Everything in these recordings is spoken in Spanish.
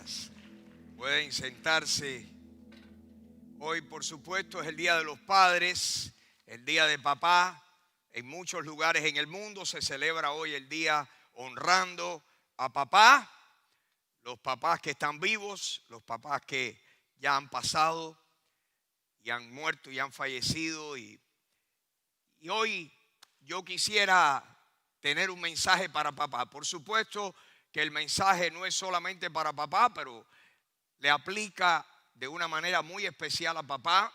gracias. Pueden sentarse. Hoy, por supuesto, es el Día de los Padres, el Día de Papá. En muchos lugares en el mundo se celebra hoy el día honrando a papá, los papás que están vivos, los papás que ya han pasado y han muerto y han fallecido. Y hoy yo quisiera tener un mensaje para papá. Por supuesto que el mensaje no es solamente para papá, pero le aplica de una manera muy especial a papá.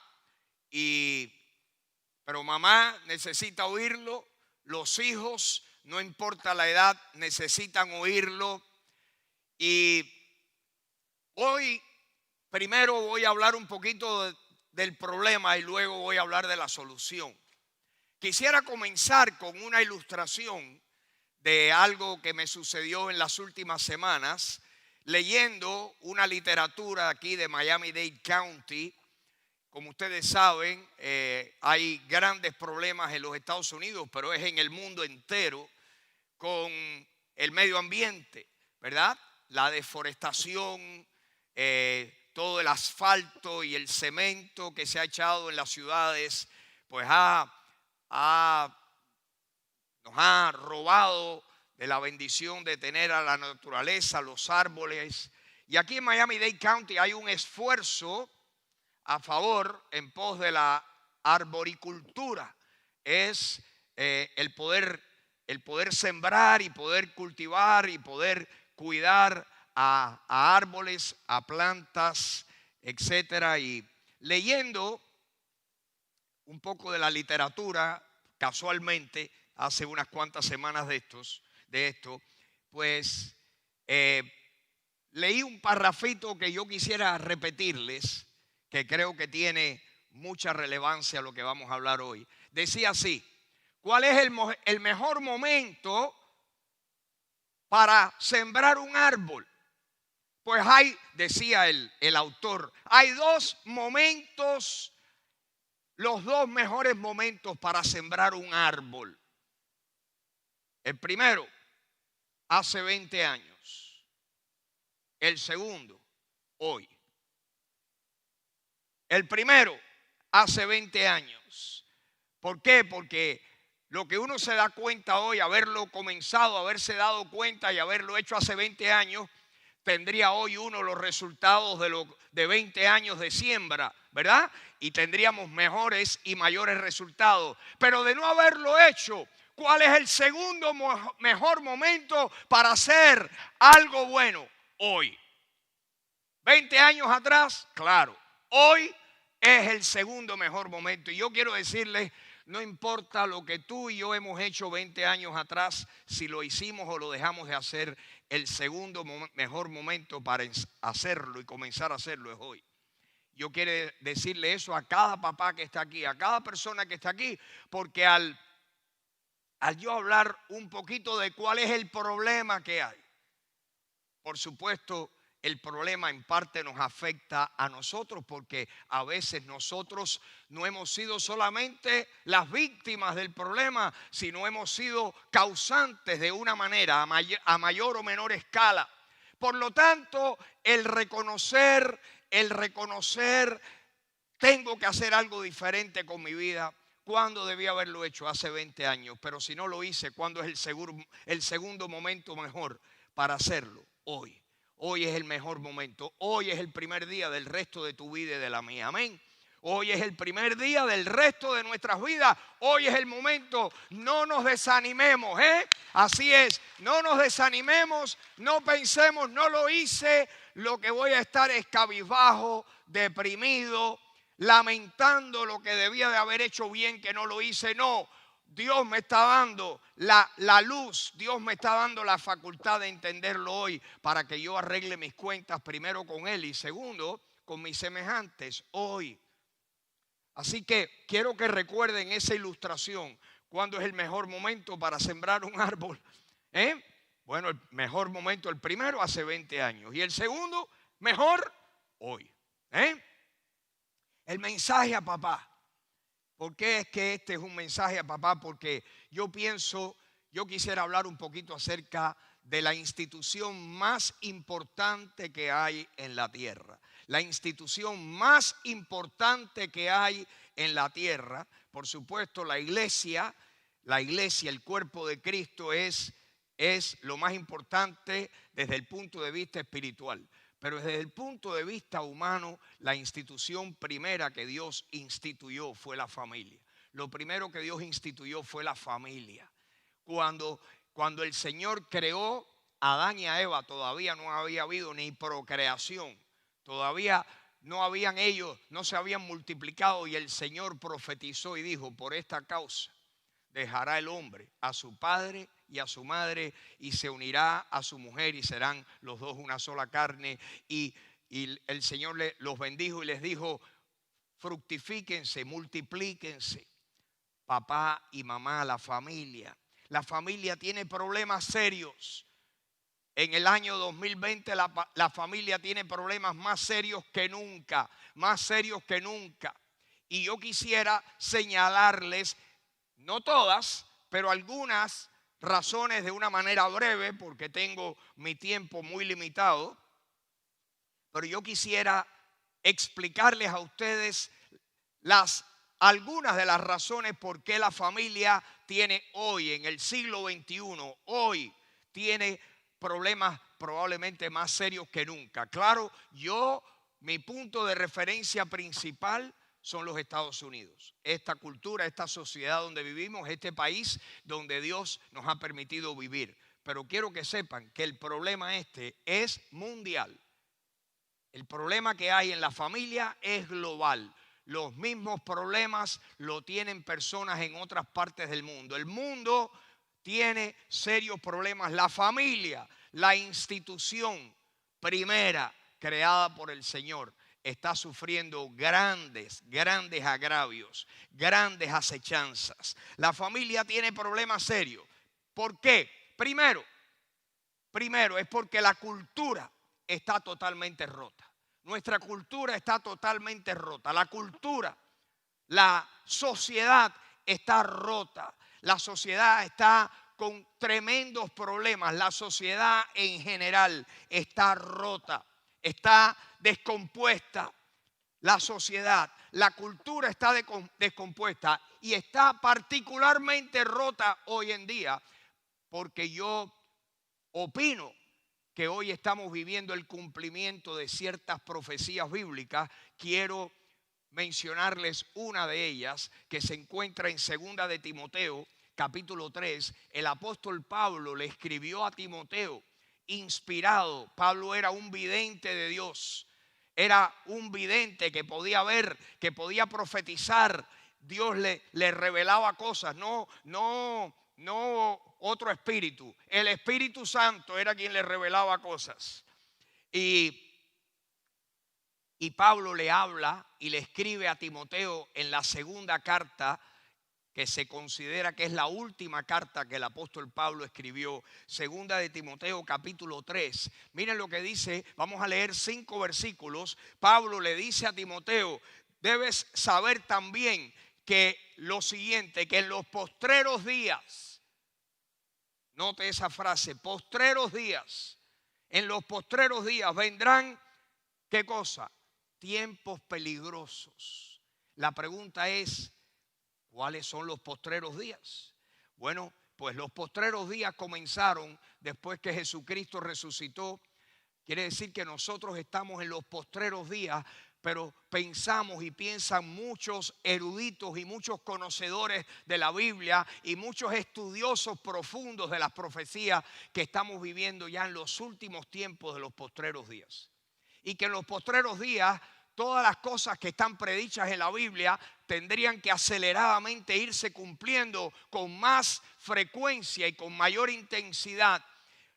Pero mamá necesita oírlo, los hijos, no importa la edad, necesitan oírlo. Y hoy primero voy a hablar un poquito del problema y luego voy a hablar de la solución. Quisiera comenzar con una ilustración de algo que me sucedió en las últimas semanas, leyendo una literatura aquí de Miami-Dade County. Como ustedes saben, hay grandes problemas en los Estados Unidos, pero es en el mundo entero con el medio ambiente, ¿verdad? La deforestación, todo el asfalto y el cemento que se ha echado en las ciudades, pues nos ha robado de la bendición de tener a la naturaleza, los árboles. Y aquí en Miami-Dade County hay un esfuerzo a favor, en pos de la arboricultura. Es el poder sembrar y poder cultivar y poder cuidar a árboles, a plantas, etcétera. Y leyendo un poco de la literatura, casualmente, hace unas cuantas semanas de esto, pues leí un parrafito que yo quisiera repetirles, que creo que tiene mucha relevancia a lo que vamos a hablar hoy. Decía así: ¿cuál es el mejor momento para sembrar un árbol? Pues decía el autor, hay dos momentos, los dos mejores momentos para sembrar un árbol. El primero, hace 20 años. El segundo, hoy. El primero, hace 20 años. ¿Por qué? Porque lo que uno se da cuenta hoy, haberlo comenzado, haberse dado cuenta y haberlo hecho hace 20 años, tendría hoy uno los resultados de 20 años de siembra, ¿verdad? Y tendríamos mejores y mayores resultados. Pero de no haberlo hecho, ¿cuál es el segundo mejor momento para hacer algo bueno? Hoy. 20 años atrás, claro. Hoy es el segundo mejor momento. Y yo quiero decirles, no importa lo que tú y yo hemos hecho 20 años atrás, si lo hicimos o lo dejamos de hacer, el segundo mejor momento para hacerlo y comenzar a hacerlo es hoy. Yo quiero decirle eso a cada papá que está aquí, a cada persona que está aquí, porque al yo hablar un poquito de cuál es el problema que hay, por supuesto, el problema en parte nos afecta a nosotros, porque a veces nosotros no hemos sido solamente las víctimas del problema, sino hemos sido causantes de una manera a mayor o menor escala. Por lo tanto, el reconocer, tengo que hacer algo diferente con mi vida. ¿Cuándo debía haberlo hecho? Hace 20 años. Pero si no lo hice, ¿cuándo es el segundo momento mejor para hacerlo? Hoy. Hoy es el mejor momento. Hoy es el primer día del resto de tu vida y de la mía. Amén. Hoy es el primer día del resto de nuestras vidas. Hoy es el momento. No nos desanimemos, Así es. No nos desanimemos. No pensemos, no lo hice. Lo que voy a estar es cabizbajo, deprimido, lamentando lo que debía de haber hecho bien que no lo hice. No. Dios me está dando la luz, Dios me está dando la facultad de entenderlo hoy para que yo arregle mis cuentas, primero con Él y segundo con mis semejantes hoy. Así que quiero que recuerden esa ilustración. ¿Cuándo es el mejor momento para sembrar un árbol? Bueno, el mejor momento, el primero, hace 20 años. Y el segundo, mejor, hoy. El mensaje a papá. ¿Por qué es que este es un mensaje a papá? Porque yo quisiera hablar un poquito acerca de la institución más importante que hay en la tierra. La institución más importante que hay en la tierra, por supuesto, la iglesia, el cuerpo de Cristo es lo más importante desde el punto de vista espiritual. Pero desde el punto de vista humano, la institución primera que Dios instituyó fue la familia. Lo primero que Dios instituyó fue la familia. Cuando el Señor creó a Adán y a Eva, todavía no había habido ni procreación. Todavía no se habían multiplicado, y el Señor profetizó y dijo: por esta causa dejará el hombre a su padre y a su madre y se unirá a su mujer y serán los dos una sola carne. Y el Señor los bendijo y les dijo: fructifíquense, multiplíquense. Papá y mamá, la familia. La familia tiene problemas serios. En el año 2020 la familia tiene problemas más serios que nunca, más serios que nunca. Y yo quisiera señalarles, no todas, pero algunas razones de una manera breve, porque tengo mi tiempo muy limitado. Pero yo quisiera explicarles a ustedes algunas de las razones por qué la familia tiene hoy, en el siglo XXI, hoy tiene problemas probablemente más serios que nunca. Claro, mi punto de referencia principal son los Estados Unidos. Esta cultura, esta sociedad donde vivimos, este país donde Dios nos ha permitido vivir. Pero quiero que sepan que el problema es mundial. El problema que hay en la familia es global. Los mismos problemas lo tienen personas en otras partes del mundo. El mundo tiene serios problemas. La familia, la institución primera creada por el Señor, está sufriendo grandes agravios, grandes acechanzas. La familia tiene problemas serios. ¿Por qué? Primero es porque la cultura está totalmente rota. Nuestra cultura está totalmente rota. La sociedad está rota. La sociedad está con tremendos problemas. La sociedad en general está rota, está descompuesta. La sociedad, la cultura está descompuesta y está particularmente rota hoy en día, porque yo opino que hoy estamos viviendo el cumplimiento de ciertas profecías bíblicas. Quiero mencionarles una de ellas que se encuentra en 2 de Timoteo, capítulo 3. El apóstol Pablo le escribió a Timoteo, inspirado. Pablo era un vidente de Dios. Era un vidente que podía ver, que podía profetizar. Dios le revelaba cosas, no otro espíritu. El Espíritu Santo era quien le revelaba cosas. Y Pablo le habla y le escribe a Timoteo en la segunda carta, que se considera que es la última carta que el apóstol Pablo escribió, 2 de Timoteo capítulo 3. Miren lo que dice, vamos a leer 5 versículos. Pablo le dice a Timoteo: debes saber también que lo siguiente, que en los postreros días, note esa frase, postreros días, en los postreros días vendrán, ¿qué cosa? Tiempos peligrosos. La pregunta es, ¿cuáles son los postreros días? Bueno, pues los postreros días comenzaron después que Jesucristo resucitó. Quiere decir que nosotros estamos en los postreros días, pero pensamos y piensan muchos eruditos y muchos conocedores de la Biblia y muchos estudiosos profundos de las profecías que estamos viviendo ya en los últimos tiempos de los postreros días. Y que en los postreros días todas las cosas que están predichas en la Biblia tendrían que aceleradamente irse cumpliendo con más frecuencia y con mayor intensidad.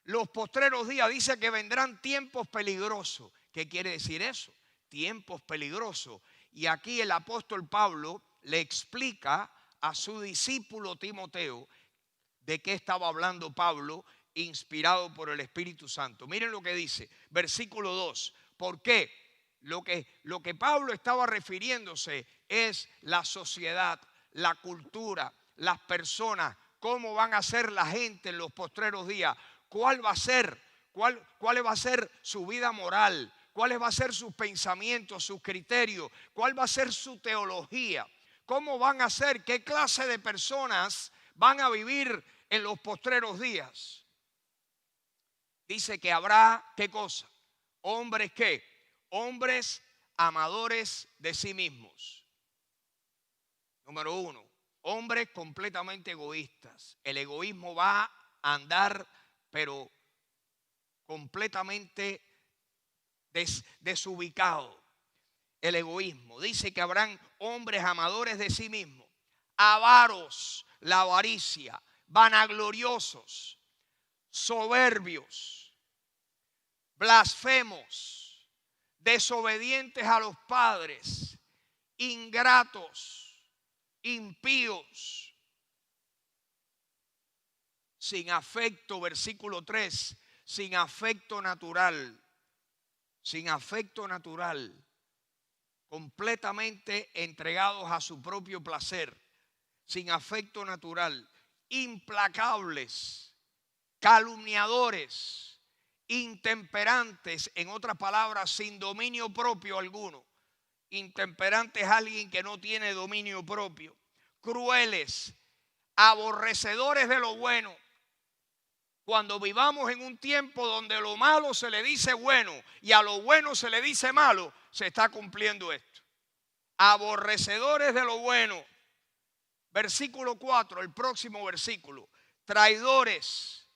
Los postreros días dice que vendrán tiempos peligrosos. ¿Qué quiere decir eso? Tiempos peligrosos. Y aquí el apóstol Pablo le explica a su discípulo Timoteo de qué estaba hablando Pablo, inspirado por el Espíritu Santo. Miren lo que dice, versículo 2. ¿Por qué? Lo que Pablo estaba refiriéndose es la sociedad, la cultura, las personas, cómo van a ser la gente en los postreros días, ¿cuál va a ser? ¿Cuál va a ser su vida moral? ¿Cuáles van a ser sus pensamientos, sus criterios? ¿Cuál va a ser su teología? ¿Cómo van a ser? ¿Qué clase de personas van a vivir en los postreros días? Dice que habrá, ¿qué cosa? Hombres, ¿qué? Hombres amadores de sí mismos. Número uno, hombres completamente egoístas. El egoísmo va a andar, pero completamente desubicado. El egoísmo. Dice que habrán hombres amadores de sí mismos, avaros, la avaricia, vanagloriosos, soberbios, blasfemos, desobedientes a los padres, ingratos, impíos, sin afecto, versículo 3, sin afecto natural, completamente entregados a su propio placer, sin afecto natural, implacables, calumniadores, intemperantes, en otras palabras, sin dominio propio alguno. Intemperante es alguien que no tiene dominio propio. Crueles, aborrecedores de lo bueno. Cuando vivamos en un tiempo donde lo malo se le dice bueno y a lo bueno se le dice malo, se está cumpliendo esto. Aborrecedores de lo bueno. Versículo 4, el próximo versículo. Traidores,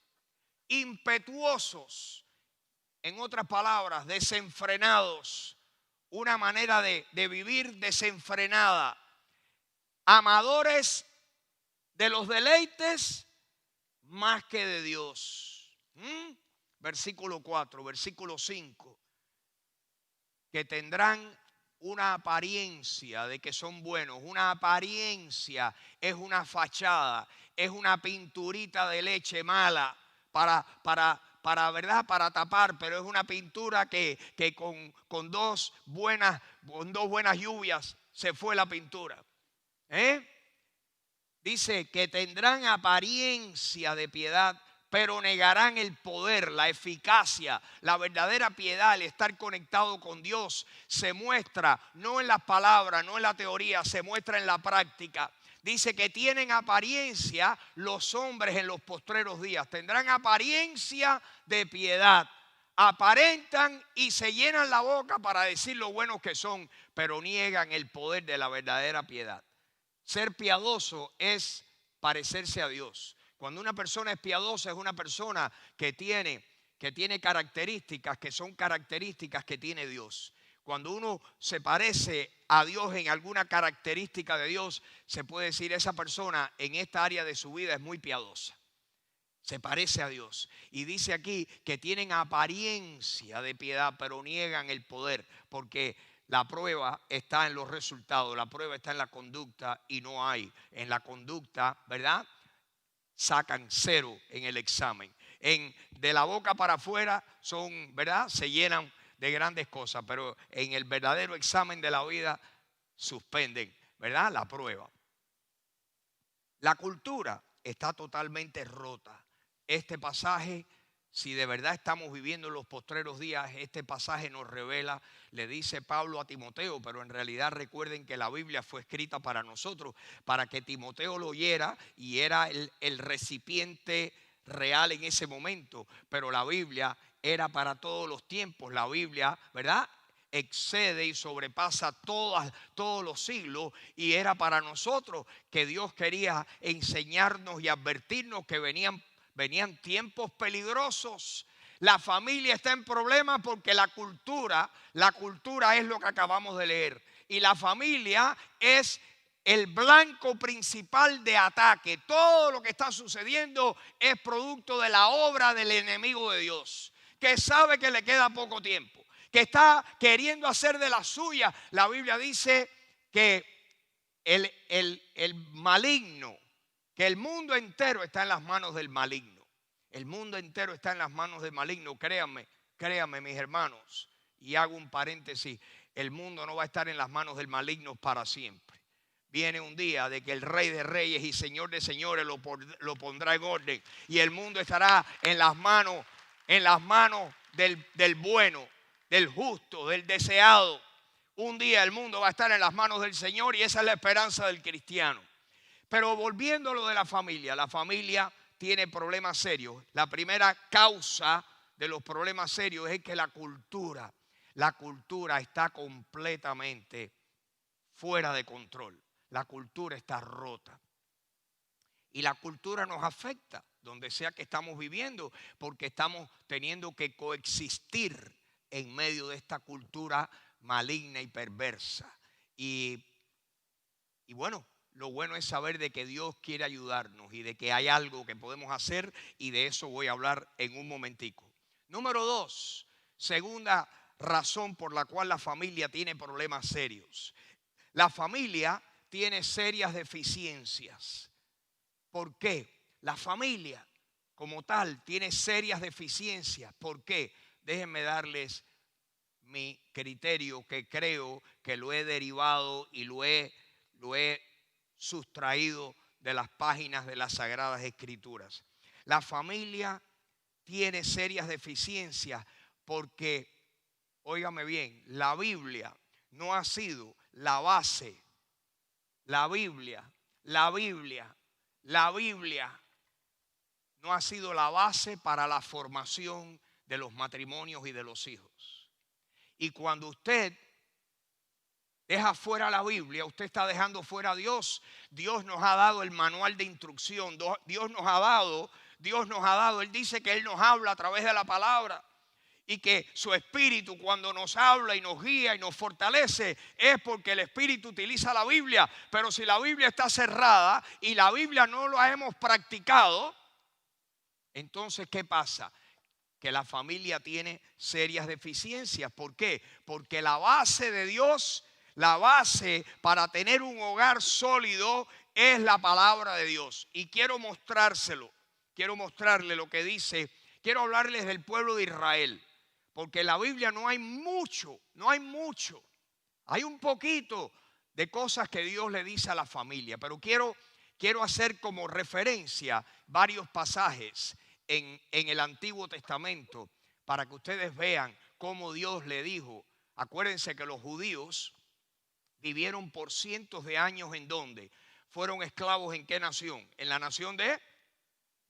impetuosos, en otras palabras, desenfrenados. Una manera de vivir desenfrenada. Amadores de los deleites más que de Dios. Versículo 4, versículo 5. Que tendrán una apariencia de que son buenos. Una apariencia es una fachada, es una pinturita de leche mala ¿verdad? Para tapar, pero es una pintura que con dos buenas lluvias se fue la pintura. Dice que tendrán apariencia de piedad, pero negarán el poder, la eficacia. La verdadera piedad, el estar conectado con Dios, se muestra no en las palabras, no en la teoría, se muestra en la práctica. Dice que tienen apariencia los hombres en los postreros días. Tendrán apariencia de piedad. Aparentan y se llenan la boca para decir lo buenos que son, pero niegan el poder de la verdadera piedad. Ser piadoso es parecerse a Dios. Cuando una persona es piadosa es una persona que tiene características que son características que tiene Dios. Cuando uno se parece a Dios en alguna característica de Dios, se puede decir esa persona en esta área de su vida es muy piadosa. Se parece a Dios. Y dice aquí que tienen apariencia de piedad, pero niegan el poder, porque la prueba está en los resultados, la prueba está en la conducta y no hay. En la conducta, ¿verdad? Sacan 0 en el examen. De la boca para afuera son, ¿verdad? Se llenan de grandes cosas, pero en el verdadero examen de la vida suspenden, ¿verdad? La prueba. La cultura está totalmente rota. Este pasaje, si de verdad estamos viviendo los postreros días, este pasaje nos revela, le dice Pablo a Timoteo, pero en realidad recuerden que la Biblia fue escrita para nosotros, para que Timoteo lo oyera y era el recipiente real en ese momento, pero la Biblia era para todos los tiempos. La Biblia, ¿verdad?, excede y sobrepasa todos los siglos, y era para nosotros que Dios quería enseñarnos y advertirnos que venían tiempos peligrosos. La familia está en problemas porque la cultura es lo que acabamos de leer, y la familia es el blanco principal de ataque. Todo lo que está sucediendo es producto de la obra del enemigo de Dios, que sabe que le queda poco tiempo, que está queriendo hacer de la suya. La Biblia dice que el maligno, que el mundo entero está en las manos del maligno. El mundo entero está en las manos del maligno. Créanme mis hermanos, y hago un paréntesis, el mundo no va a estar en las manos del maligno para siempre. viene un día de que el Rey de Reyes y Señor de Señores lo pondrá en orden. Y el mundo estará en las manos del bueno, del justo, del deseado. Un día el mundo va a estar en las manos del Señor y esa es la esperanza del cristiano. Pero volviendo a lo de la familia tiene problemas serios. La primera causa de los problemas serios es que la cultura está completamente fuera de control. La cultura está rota. Y la cultura nos afecta donde sea que estamos viviendo, porque estamos teniendo que coexistir en medio de esta cultura maligna y perversa. Y bueno, lo bueno es saber de que Dios quiere ayudarnos y de que hay algo que podemos hacer, y de eso voy a hablar en un momentico. Número 2, segunda razón por la cual la familia tiene problemas serios. La familia tiene serias deficiencias. ¿Por qué? La familia como tal tiene serias deficiencias. ¿Por qué? Déjenme darles mi criterio, que creo que lo he derivado y lo he sustraído de las páginas de las Sagradas Escrituras. La familia tiene serias deficiencias porque, óigame bien, la Biblia no ha sido la base. La Biblia no ha sido la base para la formación de los matrimonios y de los hijos. Y cuando usted deja fuera la Biblia, usted está dejando fuera a Dios. Dios nos ha dado el manual de instrucción. Dios nos ha dado. Él dice que Él nos habla a través de la palabra. Y que su Espíritu, cuando nos habla y nos guía y nos fortalece, es porque el Espíritu utiliza la Biblia. Pero si la Biblia está cerrada y la Biblia no la hemos practicado, entonces ¿qué pasa? Que la familia tiene serias deficiencias. ¿Por qué? Porque la base de Dios, la base para tener un hogar sólido es la palabra de Dios. Y quiero mostrarle lo que dice. Quiero hablarles del pueblo de Israel. Porque en la Biblia no hay mucho. Hay un poquito de cosas que Dios le dice a la familia. Pero quiero hacer como referencia varios pasajes en el Antiguo Testamento para que ustedes vean cómo Dios le dijo. Acuérdense que los judíos vivieron por cientos de años ¿en dónde? Fueron esclavos ¿en qué nación? En la nación de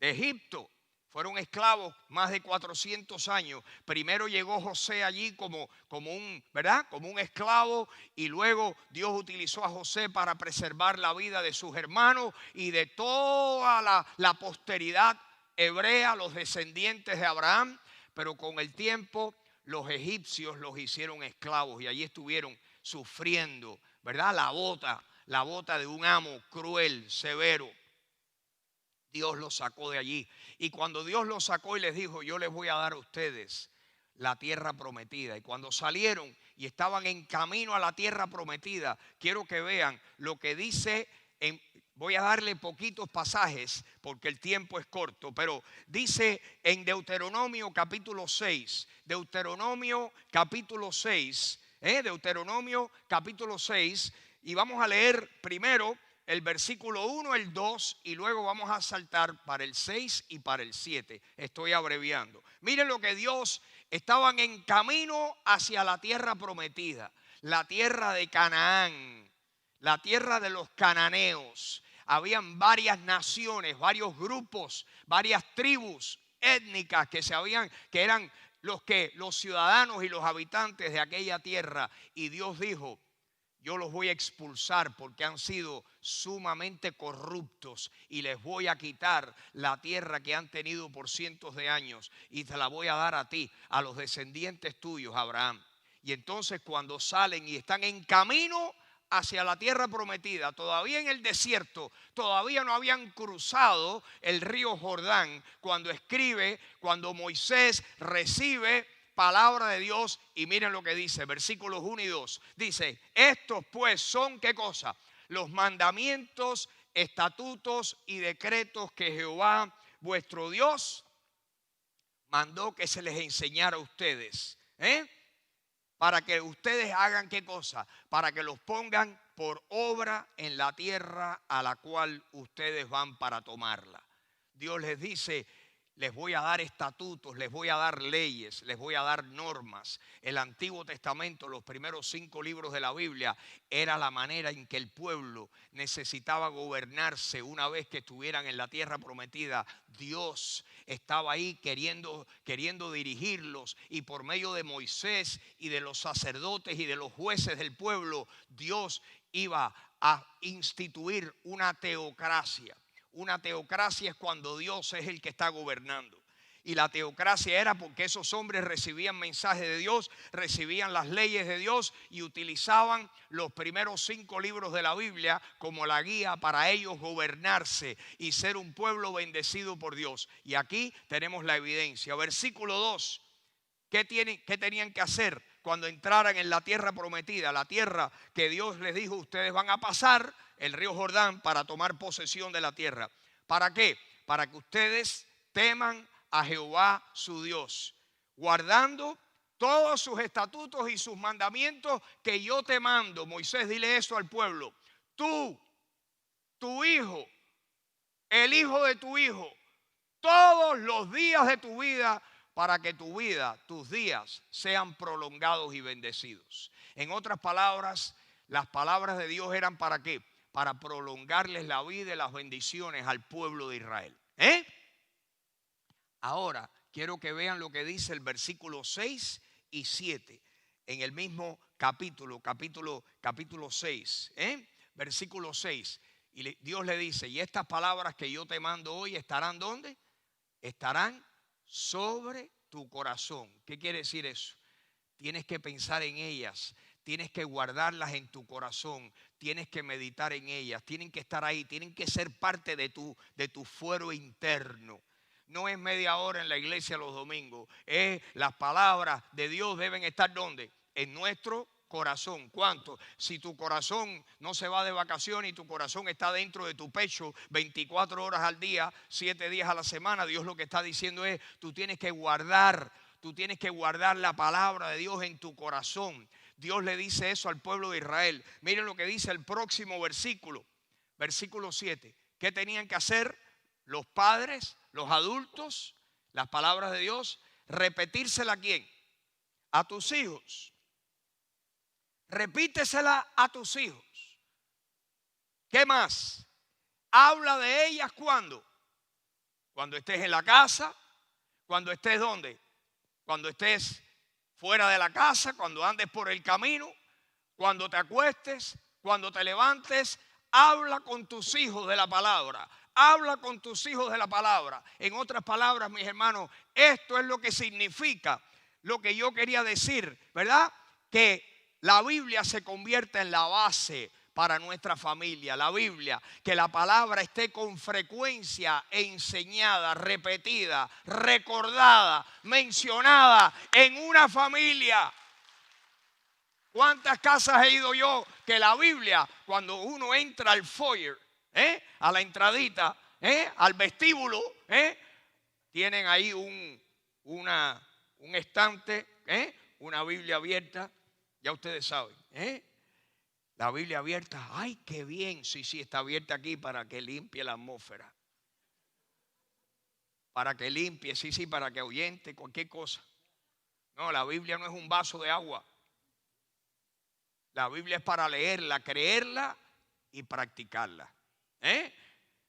Egipto. Fueron esclavos más de 400 años. Primero llegó José allí como un esclavo, y luego Dios utilizó a José para preservar la vida de sus hermanos y de toda la posteridad hebrea, los descendientes de Abraham. Pero con el tiempo los egipcios los hicieron esclavos y allí estuvieron sufriendo, ¿verdad? La bota de un amo cruel, severo. Dios los sacó de allí. Y cuando Dios los sacó y les dijo: yo les voy a dar a ustedes la tierra prometida. Y cuando salieron y estaban en camino a la tierra prometida, quiero que vean lo que dice. Voy a darle poquitos pasajes porque el tiempo es corto, pero dice en Deuteronomio capítulo 6. Deuteronomio capítulo 6, y vamos a leer primero el versículo 1, el 2, y luego vamos a saltar para el 6 y para el 7. Estoy abreviando. Miren lo que Dios, estaban en camino hacia la tierra prometida, la tierra de Canaán, la tierra de los cananeos. Habían varias naciones, varios grupos, varias tribus étnicas que eran los ciudadanos y los habitantes de aquella tierra. Y Dios dijo: yo los voy a expulsar porque han sido sumamente corruptos y les voy a quitar la tierra que han tenido por cientos de años y te la voy a dar a ti, a los descendientes tuyos, Abraham. Y entonces cuando salen y están en camino hacia la tierra prometida, todavía en el desierto, todavía no habían cruzado el río Jordán, cuando Moisés recibe palabra de Dios, y miren lo que dice, versículos 1 y 2. Dice: estos pues son, ¿qué cosa? Los mandamientos, estatutos y decretos que Jehová vuestro Dios mandó que se les enseñara a ustedes. Para que ustedes hagan, ¿qué cosa? Para que los pongan por obra en la tierra a la cual ustedes van para tomarla. Dios les dice, les voy a dar estatutos, les voy a dar leyes, les voy a dar normas. El Antiguo Testamento, los primeros 5 libros de la Biblia, era la manera en que el pueblo necesitaba gobernarse una vez que estuvieran en la tierra prometida. Dios estaba ahí queriendo dirigirlos, y por medio de Moisés y de los sacerdotes y de los jueces del pueblo, Dios iba a instituir una teocracia. Una teocracia es cuando Dios es el que está gobernando. Y la teocracia era porque esos hombres recibían mensajes de Dios, recibían las leyes de Dios y utilizaban los primeros 5 libros de la Biblia como la guía para ellos gobernarse y ser un pueblo bendecido por Dios. Y aquí tenemos la evidencia. Versículo 2. ¿Qué tenían que hacer cuando entraran en la tierra prometida? La tierra que Dios les dijo, ustedes van a pasar el río Jordán para tomar posesión de la tierra. ¿Para qué? Para que ustedes teman a Jehová su Dios, guardando todos sus estatutos y sus mandamientos que yo te mando. Moisés, dile eso al pueblo. Tú, tu hijo, el hijo de tu hijo, todos los días de tu vida, para que tu vida, tus días sean prolongados y bendecidos. En otras palabras, las palabras de Dios eran ¿para qué? Para prolongarles la vida y las bendiciones al pueblo de Israel. Ahora, quiero que vean lo que dice el versículo 6 y 7. En el mismo capítulo 6. Versículo 6. Y Dios le dice, y estas palabras que yo te mando hoy, ¿estarán dónde? Estarán sobre tu corazón. ¿Qué quiere decir eso? Tienes que pensar en ellas. Tienes que guardarlas en tu corazón, tienes que meditar en ellas, tienen que estar ahí, tienen que ser parte de tu fuero interno. No es media hora en la iglesia los domingos, las palabras de Dios deben estar ¿dónde? En nuestro corazón. ¿Cuánto? Si tu corazón no se va de vacaciones y tu corazón está dentro de tu pecho 24 horas al día, 7 días a la semana, Dios lo que está diciendo es, tú tienes que guardar la palabra de Dios en tu corazón. Dios le dice eso al pueblo de Israel. Miren lo que dice el próximo versículo. Versículo 7. ¿Qué tenían que hacer los padres, los adultos? Las palabras de Dios. Repetírsela ¿a quién? A tus hijos. Repítesela a tus hijos. ¿Qué más? Habla de ellas ¿cuándo? Cuando estés en la casa. Cuando estés ¿dónde? Cuando estés fuera de la casa, cuando andes por el camino, cuando te acuestes, cuando te levantes, habla con tus hijos de la palabra. Habla con tus hijos de la palabra. En otras palabras, mis hermanos, esto es lo que significa lo que yo quería decir, ¿verdad? Que la Biblia se convierta en la base para nuestra familia. La Biblia, que la palabra esté con frecuencia enseñada, repetida, recordada, mencionada en una familia. ¿Cuántas casas he ido yo que la Biblia, cuando uno entra al foyer, a la entradita, al vestíbulo, tienen ahí un estante, una Biblia abierta, ya ustedes saben, la Biblia abierta, ¡ay, qué bien! Sí, está abierta aquí para que limpie la atmósfera. Para que limpie, sí, para que ahuyente cualquier cosa. No, la Biblia no es un vaso de agua. La Biblia es para leerla, creerla y practicarla.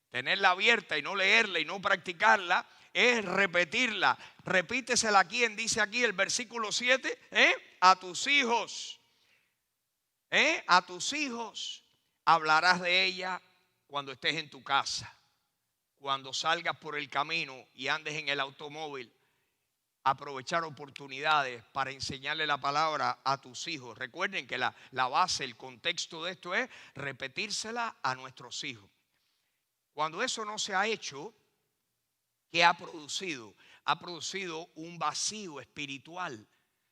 Tenerla abierta y no leerla y no practicarla es repetirla. Repítesela a quien dice aquí el versículo 7, a tus hijos. A tus hijos hablarás de ella cuando estés en tu casa, cuando salgas por el camino y andes en el automóvil. Aprovechar oportunidades para enseñarle la palabra a tus hijos. Recuerden que la base, el contexto de esto es repetírsela a nuestros hijos. Cuando eso no se ha hecho, ¿qué ha producido? Ha producido un vacío espiritual.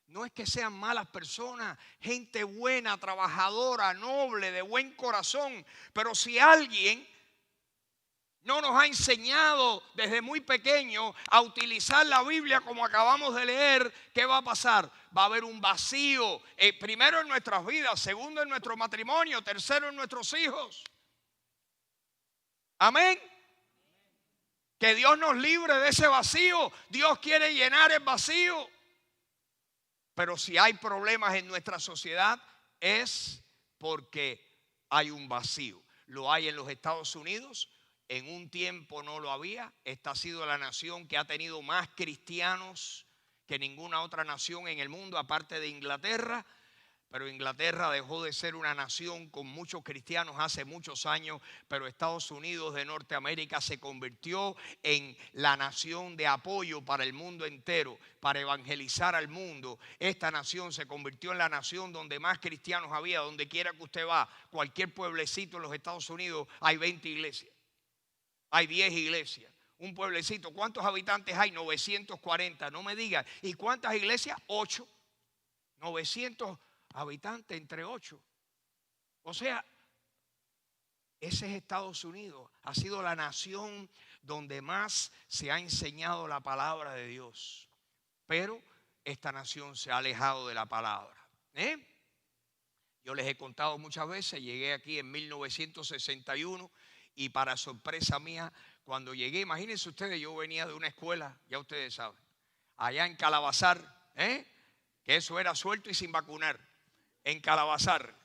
No es que sean malas personas, gente buena, trabajadora, noble, de buen corazón. Pero si alguien no nos ha enseñado desde muy pequeño a utilizar la Biblia como acabamos de leer, ¿qué va a pasar? va a haber un vacío. Primero en nuestras vidas, segundo en nuestro matrimonio, tercero en nuestros hijos. Amén. Que Dios nos libre de ese vacío. Dios quiere llenar el vacío. Pero si hay problemas en nuestra sociedad es porque hay un vacío. Lo hay en los Estados Unidos. En un tiempo no lo había. Esta ha sido la nación que ha tenido más cristianos que ninguna otra nación en el mundo, aparte de Inglaterra. Pero Inglaterra dejó de ser una nación con muchos cristianos hace muchos años, pero Estados Unidos de Norteamérica se convirtió en la nación de apoyo para el mundo entero, para evangelizar al mundo. Esta nación se convirtió en la nación donde más cristianos había. Donde quiera que usted va, cualquier pueblecito en los Estados Unidos, hay 20 iglesias, hay 10 iglesias. Un pueblecito, ¿cuántos habitantes hay? 940, no me digan. ¿Y cuántas iglesias? 8. 900 habitantes entre 8. O sea, ese es Estados Unidos. Ha sido la nación donde más se ha enseñado la palabra de Dios. Pero esta nación se ha alejado de la palabra. Yo les he contado muchas veces, llegué aquí en 1961 y para sorpresa mía, cuando llegué, imagínense ustedes, yo venía de una escuela, ya ustedes saben, allá en Calabazar, que eso era suelto y sin vacunar. En Calabazar,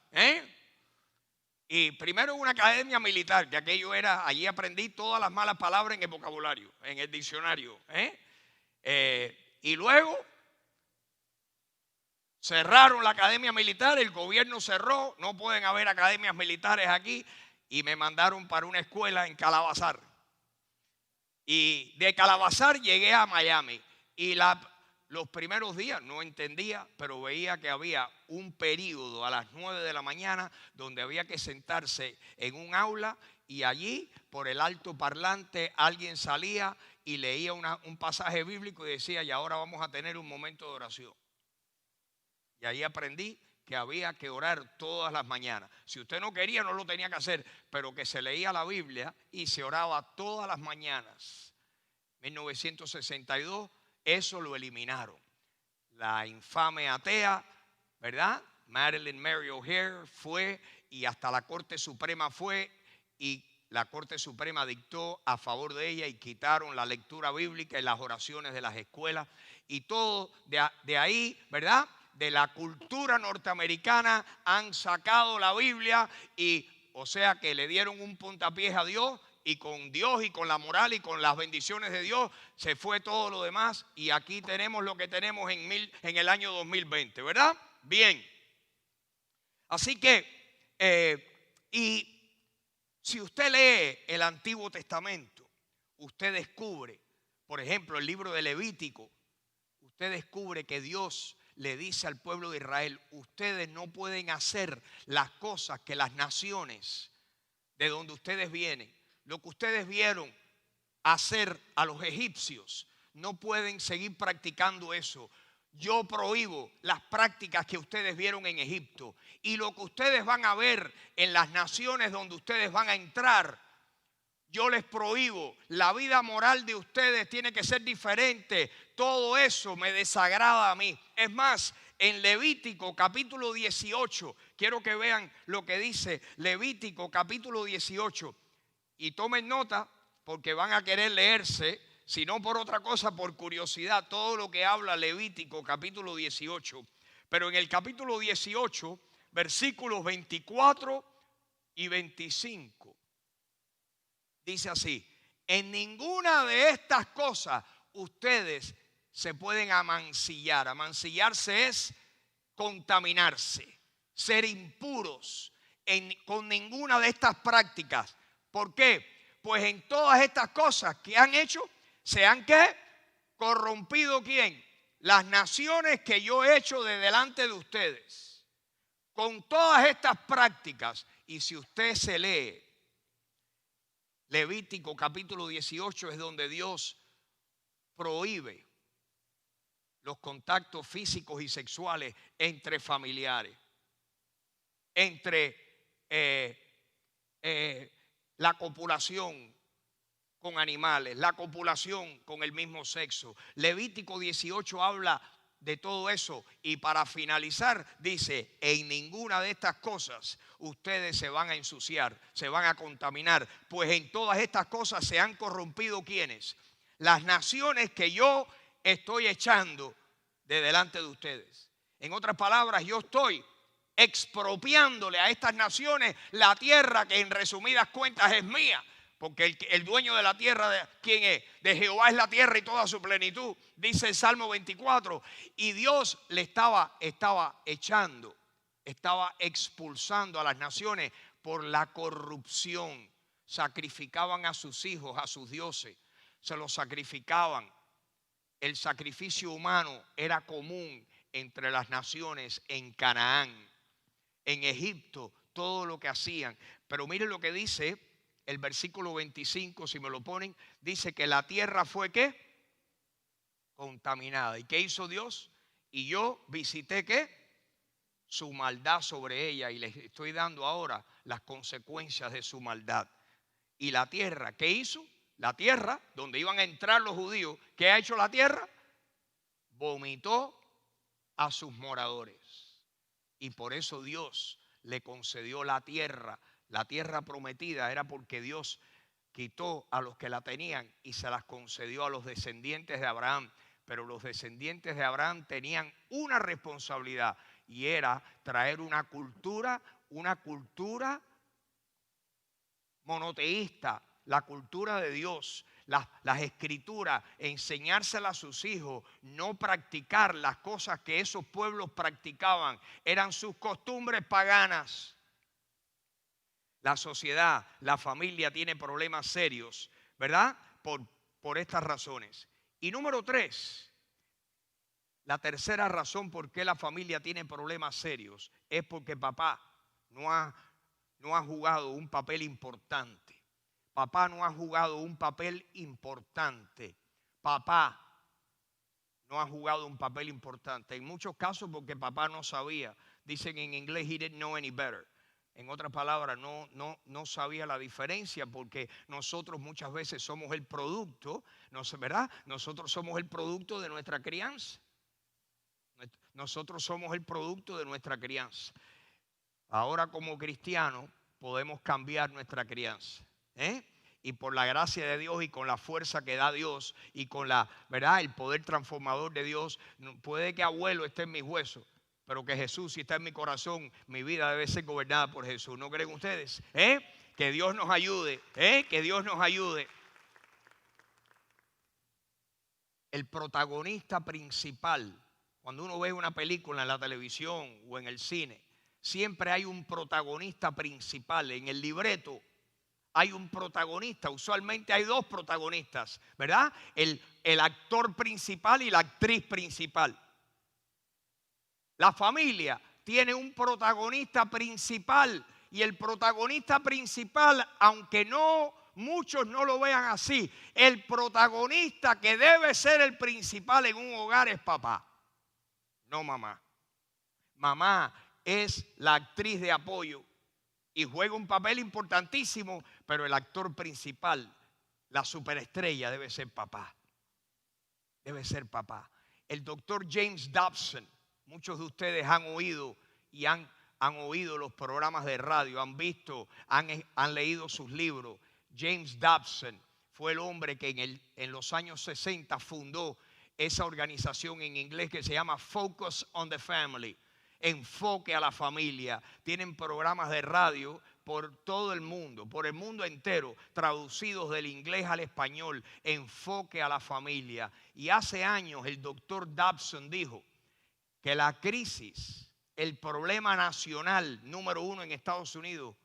y primero en una academia militar, que aquello era, allí aprendí todas las malas palabras en el vocabulario, en el diccionario, y luego cerraron la academia militar, el gobierno cerró, no pueden haber academias militares aquí, y me mandaron para una escuela en Calabazar. Y de Calabazar llegué a Miami, y los primeros días no entendía, pero veía que había un período a las 9 de la mañana donde había que sentarse en un aula y allí por el alto parlante alguien salía y leía un pasaje bíblico y decía: y ahora vamos a tener un momento de oración. Y ahí aprendí que había que orar todas las mañanas. Si usted no quería, no lo tenía que hacer, pero que se leía la Biblia y se oraba todas las mañanas. 1962. Eso lo eliminaron. La infame atea, ¿verdad? Madeleine Mary O'Hair fue y hasta la Corte Suprema fue y la Corte Suprema dictó a favor de ella y quitaron la lectura bíblica y las oraciones de las escuelas y todo de ahí, ¿verdad? De la cultura norteamericana han sacado la Biblia y o sea que le dieron un puntapié a Dios. Y con Dios y con la moral y con las bendiciones de Dios se fue todo lo demás. Y aquí tenemos lo que tenemos en el año 2020, ¿verdad? Bien. Así que, y si usted lee el Antiguo Testamento, usted descubre, por ejemplo, el libro de Levítico, usted descubre que Dios le dice al pueblo de Israel: ustedes no pueden hacer las cosas que las naciones de donde ustedes vienen, lo que ustedes vieron hacer a los egipcios, no pueden seguir practicando eso. Yo prohíbo las prácticas que ustedes vieron en Egipto. Y lo que ustedes van a ver en las naciones donde ustedes van a entrar, yo les prohíbo. La vida moral de ustedes tiene que ser diferente. Todo eso me desagrada a mí. Es más, en Levítico capítulo 18, quiero que vean lo que dice Levítico capítulo 18. Y tomen nota porque van a querer leerse, si no por otra cosa, por curiosidad, todo lo que habla Levítico capítulo 18. Pero en el capítulo 18, versículos 24 y 25, dice así: en ninguna de estas cosas ustedes se pueden amancillar. Amancillarse es contaminarse, ser impuros con ninguna de estas prácticas. ¿Por qué? Pues en todas estas cosas que han hecho, se han ¿qué? Corrompido ¿quién? Las naciones que yo he hecho de delante de ustedes. Con todas estas prácticas, y si usted se lee Levítico capítulo 18, es donde Dios prohíbe los contactos físicos y sexuales entre familiares, entre la copulación con animales, la copulación con el mismo sexo. Levítico 18 habla de todo eso. Y para finalizar, dice, en ninguna de estas cosas ustedes se van a ensuciar, se van a contaminar, pues en todas estas cosas se han corrompido ¿quiénes? Las naciones que yo estoy echando de delante de ustedes. En otras palabras, yo estoy expropiándole a estas naciones la tierra que en resumidas cuentas es mía. Porque el dueño de la tierra, ¿quién es? De Jehová es la tierra y toda su plenitud, dice el Salmo 24. Y Dios le estaba echando, estaba expulsando a las naciones por la corrupción. Sacrificaban a sus hijos, a sus dioses, se los sacrificaban. El sacrificio humano era común entre las naciones en Canaán, en Egipto, todo lo que hacían. Pero miren lo que dice el versículo 25, si me lo ponen, dice que la tierra fue ¿qué? Contaminada. ¿Y qué hizo Dios? Y yo visité ¿qué? Su maldad sobre ella, y les estoy dando ahora las consecuencias de su maldad. Y la tierra, ¿qué hizo? La tierra donde iban a entrar los judíos, ¿qué ha hecho la tierra? Vomitó a sus moradores. Y por eso Dios le concedió la tierra. La tierra prometida era porque Dios quitó a los que la tenían y se las concedió a los descendientes de Abraham. Pero los descendientes de Abraham tenían una responsabilidad, y era traer una cultura monoteísta, la cultura de Dios, las escrituras, enseñárselas a sus hijos, no practicar las cosas que esos pueblos practicaban, eran sus costumbres paganas. La sociedad, la familia tiene problemas serios, ¿verdad? Por estas razones. Y número 3, la tercera razón por qué la familia tiene problemas serios es porque papá no ha jugado un papel importante. Papá no ha jugado un papel importante. Papá no ha jugado un papel importante. En muchos casos porque papá no sabía. Dicen en inglés, he didn't know any better. En otras palabras, no sabía la diferencia, porque nosotros muchas veces somos el producto, ¿verdad? Nosotros somos el producto de nuestra crianza. Nosotros somos el producto de nuestra crianza. Ahora como cristianos podemos cambiar nuestra crianza, y por la gracia de Dios y con la fuerza que da Dios y con ¿verdad? El poder transformador de Dios, puede que abuelo esté en mis huesos, pero que Jesús, si está en mi corazón, mi vida debe ser gobernada por Jesús. ¿No creen ustedes? Que Dios nos ayude, que Dios nos ayude. El protagonista principal, cuando uno ve una película en la televisión o en el cine, siempre hay un protagonista principal. En el libreto hay un protagonista, usualmente hay 2 protagonistas, ¿verdad? El actor principal y la actriz principal. La familia tiene un protagonista principal, y el protagonista principal, aunque muchos no lo vean así, el protagonista que debe ser el principal en un hogar es papá, no mamá. Mamá es la actriz de apoyo y juega un papel importantísimo, pero el actor principal, la superestrella, debe ser papá. Debe ser papá. El doctor James Dobson, muchos de ustedes han oído y han oído los programas de radio, han visto, han leído sus libros. James Dobson fue el hombre que en los años 60 fundó esa organización en inglés que se llama Focus on the Family. Enfoque a la familia. Tienen programas de radio por todo el mundo, por el mundo entero, traducidos del inglés al español. Enfoque a la familia. Y hace años el doctor Dobson dijo que la crisis, el problema nacional número 1 en Estados Unidos,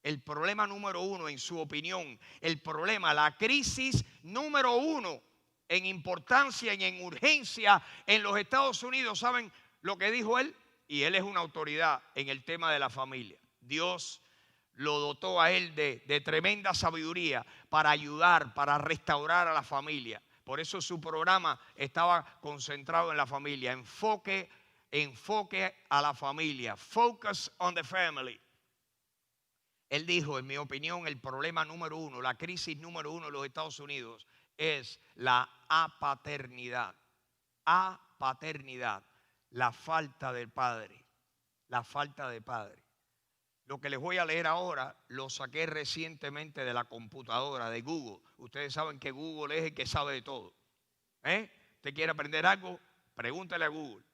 el problema número 1 en su opinión, la crisis número 1 en importancia y en urgencia en los Estados Unidos, ¿saben lo que dijo él? Y él es una autoridad en el tema de la familia. Dios lo dotó a él de tremenda sabiduría para ayudar, para restaurar a la familia. Por eso su programa estaba concentrado en la familia. Enfoque a la familia. Focus on the family. Él dijo, en mi opinión, el problema número 1, la crisis número 1 de los Estados Unidos es la apaternidad. paternidad, la falta del padre, la falta de padre. Lo que les voy a leer ahora lo saqué recientemente de la computadora, de Google. Ustedes saben que Google es el que sabe de todo. ¿Usted quiere aprender algo? Pregúntale a Google.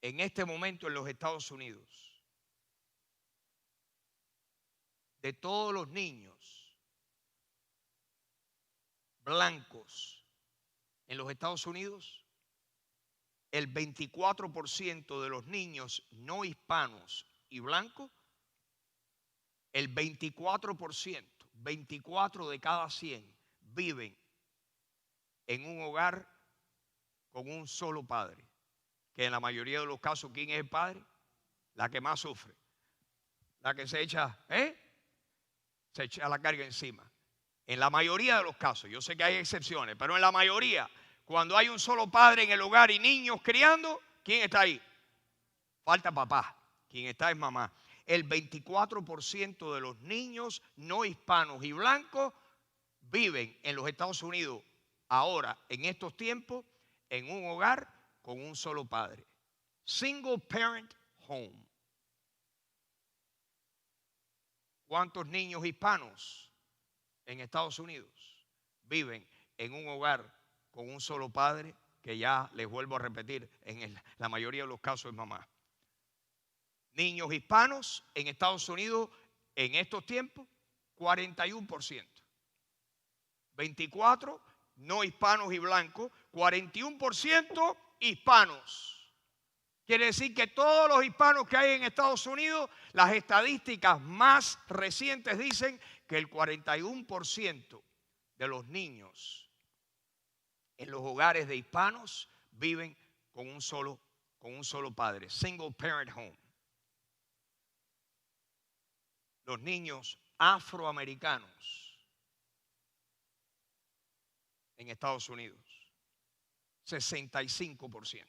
En este momento en los Estados Unidos, de todos los niños blancos en los Estados Unidos, el 24% de los niños no hispanos y blancos, el 24%, 24 de cada 100 viven en un hogar con un solo padre. Que en la mayoría de los casos, ¿quién es el padre? La que más sufre. La que se echa la carga encima. En la mayoría de los casos, yo sé que hay excepciones, pero en la mayoría, cuando hay un solo padre en el hogar y niños criando, ¿quién está ahí? Falta papá. Quien está es mamá. El 24% de los niños no hispanos y blancos viven en los Estados Unidos ahora, en estos tiempos, en un hogar con un solo padre. Single parent home. ¿Cuántos niños hispanos en Estados Unidos viven en un hogar con un solo padre? Que ya les vuelvo a repetir, en la mayoría de los casos es mamá. Niños hispanos en Estados Unidos en estos tiempos, 41%. 24 no hispanos y blancos, 41% hispanos. Quiere decir que todos los hispanos que hay en Estados Unidos, las estadísticas más recientes dicen que el 41% de los niños en los hogares de hispanos viven con un solo padre, single parent home. Los niños afroamericanos en Estados Unidos, 65%.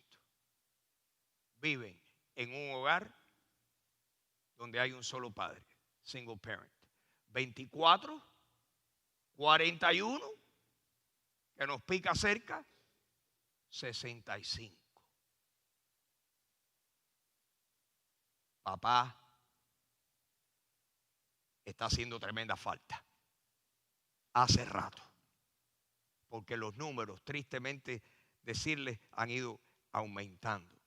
Viven en un hogar donde hay un solo padre, single parent. 24, 41, que nos pica cerca, 65. Papá está haciendo tremenda falta. Hace rato. Porque los números, tristemente decirles, han ido aumentando.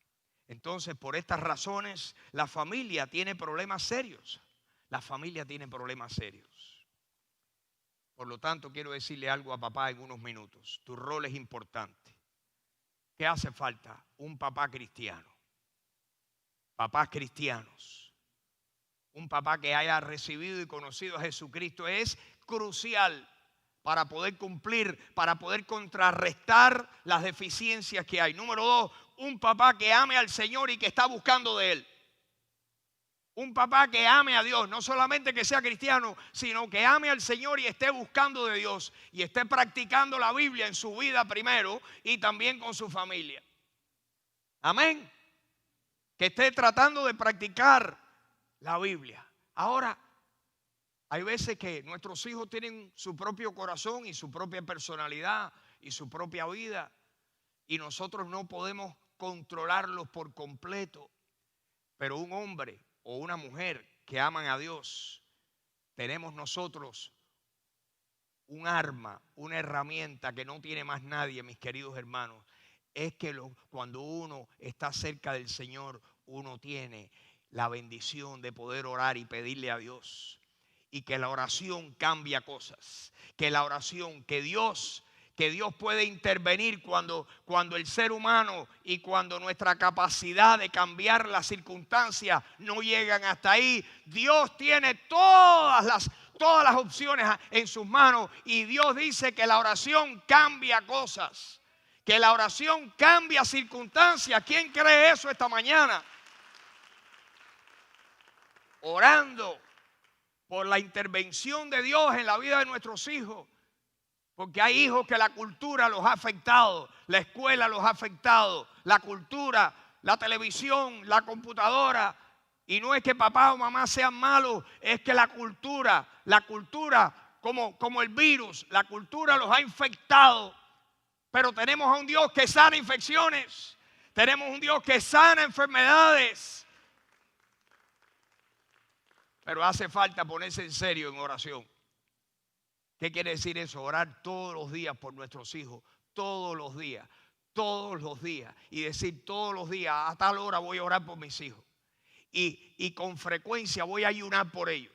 Entonces, por estas razones, la familia tiene problemas serios. La familia tiene problemas serios. Por lo tanto, quiero decirle algo a papá en unos minutos. Tu rol es importante. ¿Qué hace falta? Un papá cristiano. Papás cristianos. Un papá que haya recibido y conocido a Jesucristo es crucial para poder cumplir, para poder contrarrestar las deficiencias que hay. Número 2, un papá que ame al Señor y que está buscando de Él. Un papá que ame a Dios, no solamente que sea cristiano, sino que ame al Señor y esté buscando de Dios y esté practicando la Biblia en su vida primero y también con su familia. Amén. Que esté tratando de practicar la Biblia. Ahora, hay veces que nuestros hijos tienen su propio corazón y su propia personalidad y su propia vida y nosotros no podemos controlarlos por completo. Pero un hombre o una mujer que aman a Dios, tenemos nosotros un arma, una herramienta que no tiene más nadie, mis queridos hermanos. Es que cuando uno está cerca del Señor, uno tiene la bendición de poder orar y pedirle a Dios. Y que la oración cambia cosas. Que la oración, que Dios puede intervenir cuando el ser humano y cuando nuestra capacidad de cambiar las circunstancias no llegan hasta ahí. Dios tiene todas las opciones en sus manos y Dios dice que la oración cambia cosas. Que la oración cambia circunstancias. ¿Quién cree eso esta mañana? Orando por la intervención de Dios en la vida de nuestros hijos. Porque hay hijos que la cultura los ha afectado, la escuela los ha afectado, la cultura, la televisión, la computadora. Y no es que papá o mamá sean malos, es que la cultura como el virus. La cultura los ha infectado. Pero tenemos a un Dios que sana infecciones. Tenemos un Dios que sana enfermedades. Pero hace falta ponerse en serio en oración. ¿Qué quiere decir eso? Orar todos los días por nuestros hijos. Todos los días. Todos los días. Y decir todos los días, a tal hora voy a orar por mis hijos. Y con frecuencia voy a ayunar por ellos.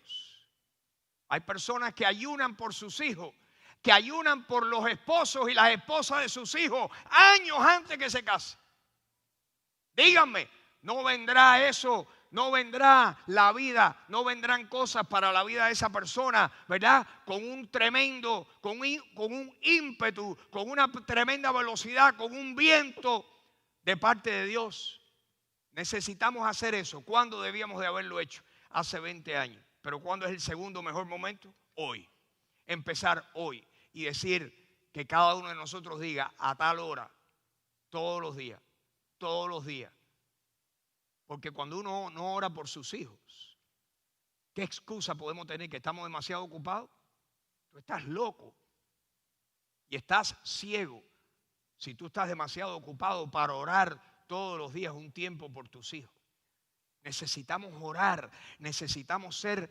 Hay personas que ayunan por sus hijos, que ayunan por los esposos y las esposas de sus hijos años antes que se casen. Díganme, ¿no vendrá eso? No vendrá la vida, no vendrán cosas para la vida de esa persona, ¿verdad? Con un tremendo, con un ímpetu, con una tremenda velocidad, con un viento de parte de Dios. Necesitamos hacer eso. ¿Cuándo debíamos de haberlo hecho? Hace 20 años. ¿Pero cuándo es el segundo mejor momento? Hoy. Empezar hoy y decir que cada uno de nosotros diga a tal hora, todos los días, todos los días. Porque cuando uno no ora por sus hijos, ¿qué excusa podemos tener? ¿Que estamos demasiado ocupados? Tú estás loco y estás ciego si tú estás demasiado ocupado para orar todos los días un tiempo por tus hijos. Necesitamos orar, necesitamos ser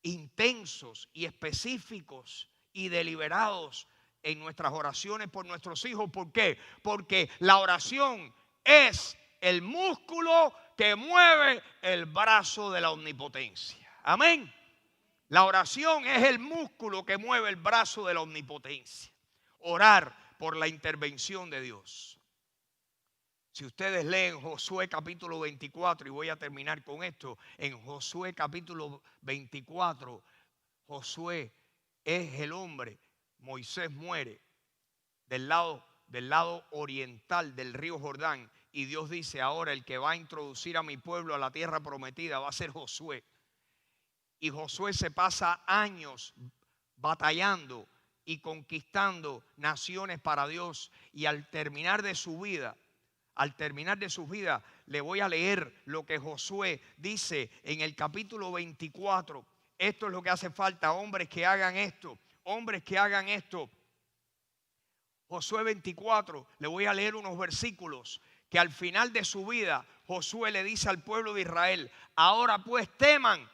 intensos y específicos y deliberados en nuestras oraciones por nuestros hijos. ¿Por qué? Porque la oración es el músculo que mueve el brazo de la omnipotencia. Amén. La oración es el músculo que mueve el brazo de la omnipotencia. Orar por la intervención de Dios. Si ustedes leen Josué capítulo 24, y voy a terminar con esto, en Josué capítulo 24, Josué es el hombre, Moisés muere del lado oriental del río Jordán, y Dios dice: ahora el que va a introducir a mi pueblo a la tierra prometida va a ser Josué. Y Josué se pasa años batallando y conquistando naciones para Dios, y al terminar de su vida, le voy a leer lo que Josué dice en el capítulo 24. Esto es lo que hace falta, hombres que hagan esto, hombres que hagan esto. Josué 24, le voy a leer unos versículos que al final de su vida Josué le dice al pueblo de Israel: ahora pues teman,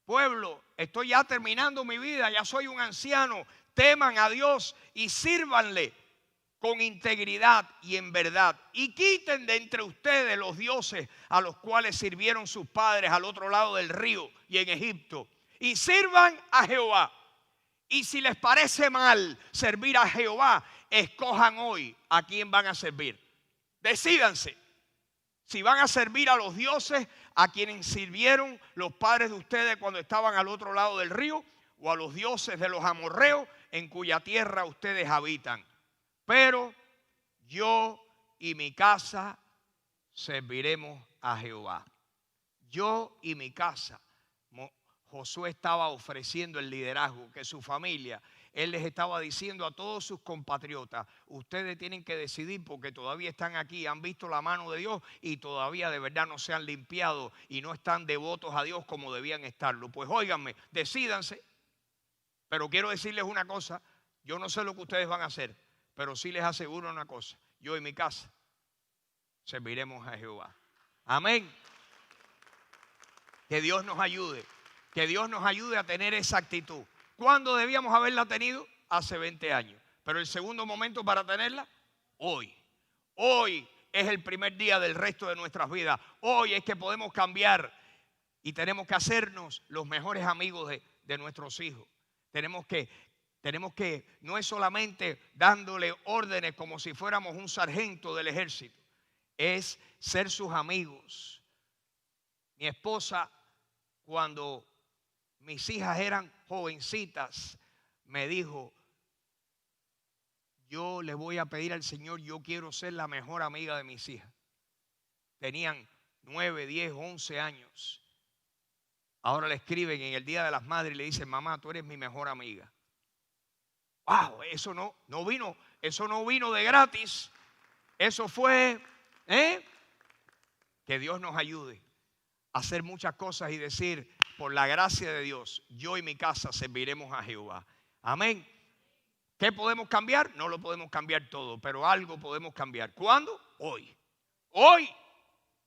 pueblo, estoy ya terminando mi vida, ya soy un anciano, teman a Dios y sírvanle con integridad y en verdad, y quiten de entre ustedes los dioses a los cuales sirvieron sus padres al otro lado del río y en Egipto, y sirvan a Jehová. Y si les parece mal servir a Jehová, escojan hoy a quién van a servir. Decídanse si van a servir a los dioses a quienes sirvieron los padres de ustedes cuando estaban al otro lado del río, o a los dioses de los amorreos en cuya tierra ustedes habitan. Pero yo y mi casa serviremos a Jehová. Yo y mi casa. Josué estaba ofreciendo el liderazgo, que su familia, él les estaba diciendo a todos sus compatriotas: ustedes tienen que decidir, porque todavía están aquí, han visto la mano de Dios y todavía de verdad no se han limpiado y no están devotos a Dios como debían estarlo. Pues óiganme, decídanse. Pero quiero decirles una cosa: yo no sé lo que ustedes van a hacer, pero sí les aseguro una cosa: yo y mi casa serviremos a Jehová. Amén. Que Dios nos ayude. Que Dios nos ayude a tener esa actitud. ¿Cuándo debíamos haberla tenido? Hace 20 años. Pero el segundo momento para tenerla, hoy. Hoy es el primer día del resto de nuestras vidas. Hoy es que podemos cambiar y tenemos que hacernos los mejores amigos de nuestros hijos. Tenemos que, no es solamente dándole órdenes como si fuéramos un sargento del ejército, es ser sus amigos. Mi esposa, cuando mis hijas eran jovencitas, me dijo: yo le voy a pedir al Señor, yo quiero ser la mejor amiga de mis hijas. Tenían 9, 10, 11 años. Ahora le escriben en el Día de las Madres y le dicen: mamá, tú eres mi mejor amiga. Wow, eso no vino de gratis. Eso fue, que Dios nos ayude a hacer muchas cosas y decir: por la gracia de Dios, yo y mi casa serviremos a Jehová. Amén. ¿Qué podemos cambiar? No lo podemos cambiar todo, pero algo podemos cambiar. ¿Cuándo? Hoy. Hoy.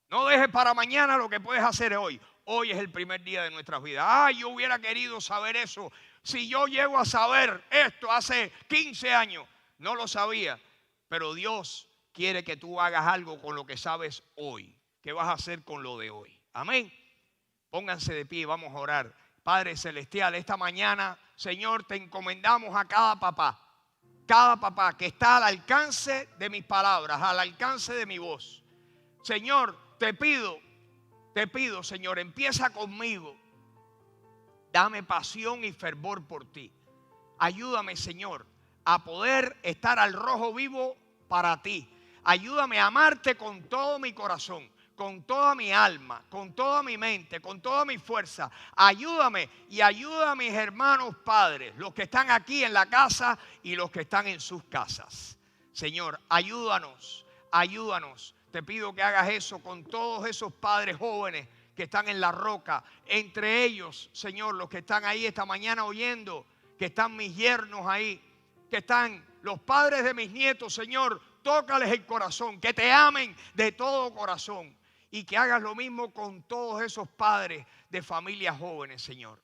No dejes para mañana lo que puedes hacer hoy. Hoy es el primer día de nuestras vidas. Yo hubiera querido saber eso. Si yo llego a saber esto hace 15 años, no lo sabía. Pero Dios quiere que tú hagas algo con lo que sabes hoy. ¿Qué vas a hacer con lo de hoy? Amén. Pónganse de pie y vamos a orar. Padre Celestial, esta mañana, Señor, te encomendamos a cada papá que está al alcance de mis palabras, al alcance de mi voz. Señor, te pido, Señor, empieza conmigo. Dame pasión y fervor por ti. Ayúdame, Señor, a poder estar al rojo vivo para ti. Ayúdame a amarte con todo mi corazón, con toda mi alma, con toda mi mente, con toda mi fuerza. Ayúdame y ayuda a mis hermanos padres, los que están aquí en la casa y los que están en sus casas. Señor, ayúdanos. Te pido que hagas eso con todos esos padres jóvenes que están en la roca. Entre ellos, Señor, los que están ahí esta mañana oyendo, que están mis yernos ahí, que están los padres de mis nietos, Señor, tócales el corazón, que te amen de todo corazón. Y que hagas lo mismo con todos esos padres de familias jóvenes, Señor.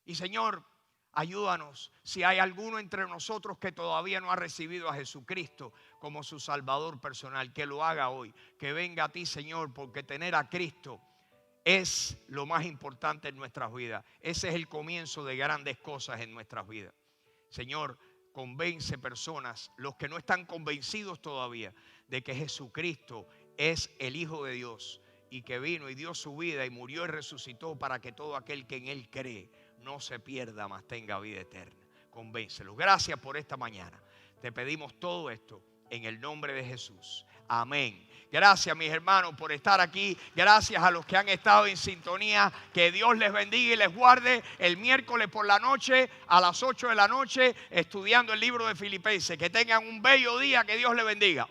Y Señor, ayúdanos si hay alguno entre nosotros que todavía no ha recibido a Jesucristo como su Salvador personal, que lo haga hoy, que venga a ti, Señor, porque tener a Cristo es lo más importante en nuestras vidas. Ese es el comienzo de grandes cosas en nuestras vidas. Señor, convence personas, los que no están convencidos todavía, de que Jesucristo es el Hijo de Dios y que vino y dio su vida y murió y resucitó para que todo aquel que en Él cree no se pierda, mas tenga vida eterna. Convéncelos. Gracias por esta mañana. Te pedimos todo esto en el nombre de Jesús. Amén. Gracias, mis hermanos, por estar aquí. Gracias a los que han estado en sintonía. Que Dios les bendiga y les guarde. El miércoles por la noche, a las 8 de la noche, estudiando el libro de Filipenses. Que tengan un bello día. Que Dios les bendiga.